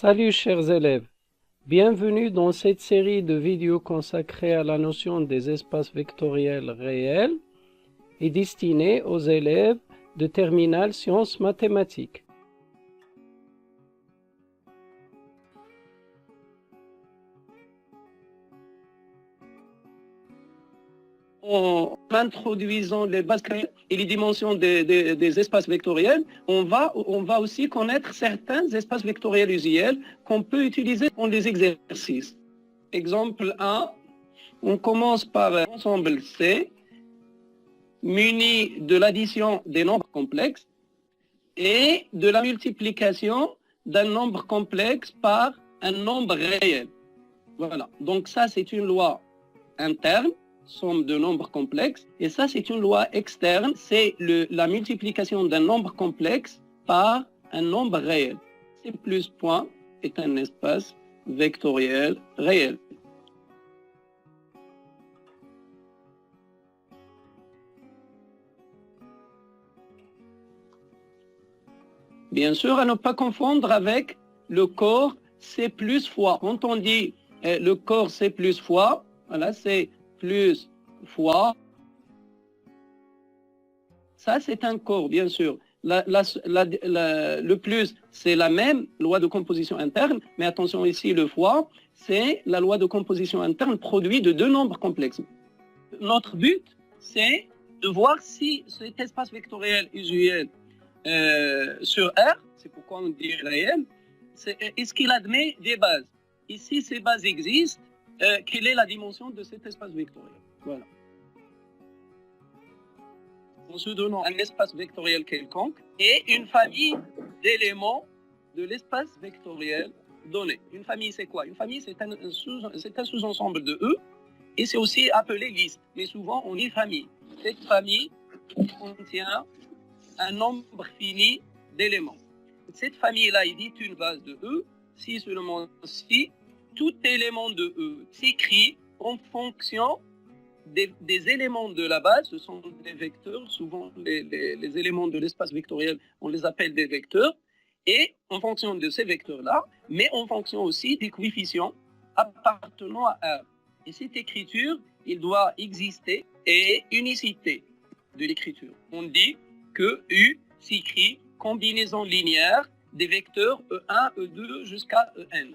Salut chers élèves, bienvenue dans cette série de vidéos consacrée à la notion des espaces vectoriels réels et destinée aux élèves de terminale sciences mathématiques. En introduisant les bases et les dimensions des espaces vectoriels, on va aussi connaître certains espaces vectoriels usuels qu'on peut utiliser dans les exercices. Exemple 1, on commence par un ensemble C, muni de l'addition des nombres complexes et de la multiplication d'un nombre complexe par un nombre réel. Voilà, donc ça c'est une loi interne, somme de nombres complexes, et ça c'est une loi externe, c'est la multiplication d'un nombre complexe par un nombre réel. C plus point est un espace vectoriel réel. Bien sûr, à ne pas confondre avec le corps C plus fois. Quand on dit le corps C plus fois, voilà, c'est plus fois. Ça, c'est un corps, bien sûr. Le plus, c'est la même loi de composition interne, mais attention ici, le fois, c'est la loi de composition interne produite de deux nombres complexes. Notre but, c'est de voir si cet espace vectoriel usuel sur R, c'est pourquoi on dit réel, est-ce qu'il admet des bases? Et si ces bases existent, quelle est la dimension de cet espace vectoriel? Voilà. En se donnant un espace vectoriel quelconque et une famille d'éléments de l'espace vectoriel donné. Une famille, c'est quoi? Une famille, c'est un sous-ensemble de E et c'est aussi appelé liste. Mais souvent, on dit famille. Cette famille contient un nombre fini d'éléments. Cette famille-là, il dit une base de E si seulement si tout élément de E s'écrit en fonction des éléments de la base, ce sont des vecteurs, souvent les éléments de l'espace vectoriel, on les appelle des vecteurs, et en fonction de ces vecteurs-là, mais en fonction aussi des coefficients appartenant à R. Et cette écriture, il doit exister et unicité de l'écriture. On dit que U s'écrit combinaison linéaire des vecteurs E1, E2 jusqu'à En.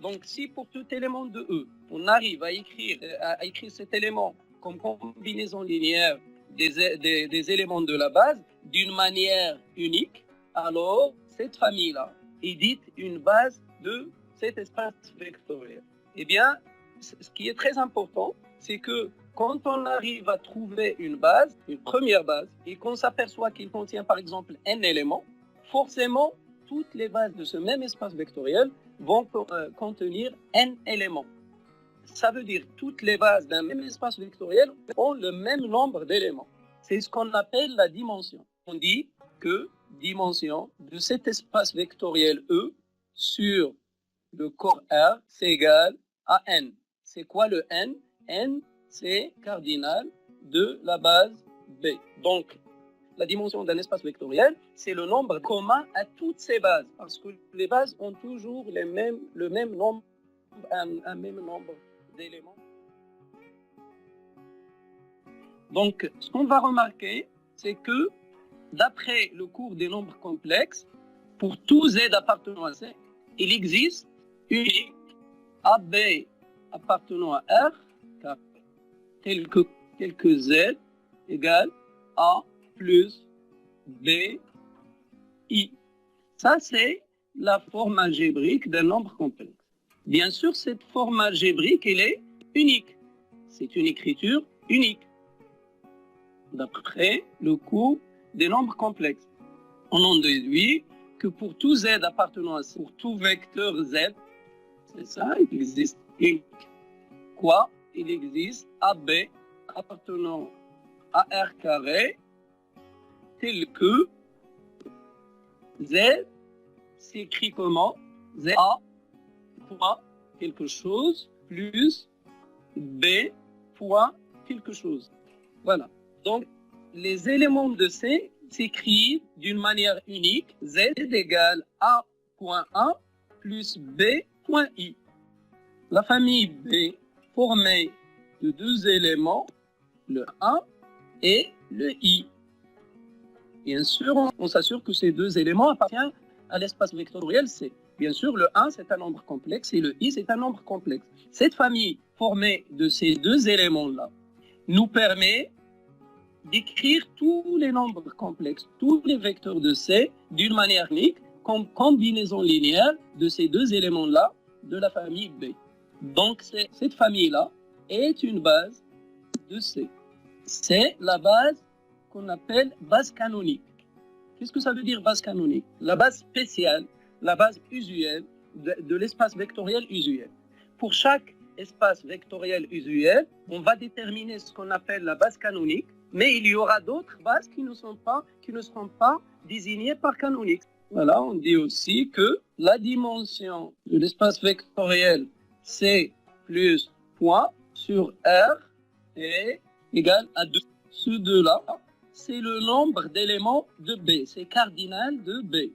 Donc, si pour tout élément de E, on arrive à écrire cet élément comme combinaison linéaire des éléments de la base d'une manière unique, alors cette famille-là est dite une base de cet espace vectoriel. Eh bien, ce qui est très important, c'est que quand on arrive à trouver une base, une première base, et qu'on s'aperçoit qu'il contient par exemple n éléments, forcément, toutes les bases de ce même espace vectoriel vont contenir n éléments. Ça veut dire que toutes les bases d'un même espace vectoriel ont le même nombre d'éléments. C'est ce qu'on appelle la dimension. On dit que dimension de cet espace vectoriel E sur le corps R, c'est égal à n. C'est quoi le n? N, c'est cardinal de la base B. Donc, la dimension d'un espace vectoriel, c'est le nombre commun à toutes ces bases, parce que les bases ont toujours le même nombre, un même nombre d'éléments. Donc, ce qu'on va remarquer, c'est que d'après le cours des nombres complexes, pour tout Z appartenant à C, il existe unique AB appartenant à R, tel que Z égale A plus B, I. Ça, c'est la forme algébrique d'un nombre complexe. Bien sûr, cette forme algébrique, elle est unique. C'est une écriture unique, d'après le cours des nombres complexes. On en déduit que pour tout Z appartenant à C, pour tout vecteur Z, c'est ça, il existe unique. Quoi? Il existe AB appartenant à R carré, tel que Z s'écrit comment? ZA point quelque chose plus B point quelque chose. Voilà. Donc, les éléments de C s'écrivent d'une manière unique. Z égale A point 1 plus B point I. La famille B formée de deux éléments, le A et le I. Bien sûr, on s'assure que ces deux éléments appartiennent à l'espace vectoriel C. Bien sûr, le 1, c'est un nombre complexe et le I, c'est un nombre complexe. Cette famille formée de ces deux éléments-là nous permet d'écrire tous les nombres complexes, tous les vecteurs de C d'une manière unique, comme combinaison linéaire de ces deux éléments-là de la famille B. Donc, cette famille-là est une base de C. C'est la base qu'on appelle base canonique. Qu'est-ce que ça veut dire base canonique? La base spéciale, la base usuelle de l'espace vectoriel usuel. Pour chaque espace vectoriel usuel, on va déterminer ce qu'on appelle la base canonique, mais il y aura d'autres bases qui ne seront pas désignées par canonique. Voilà, on dit aussi que la dimension de l'espace vectoriel C plus point sur R est égal à 2. Ce 2-là, c'est le nombre d'éléments de B, c'est cardinal de B.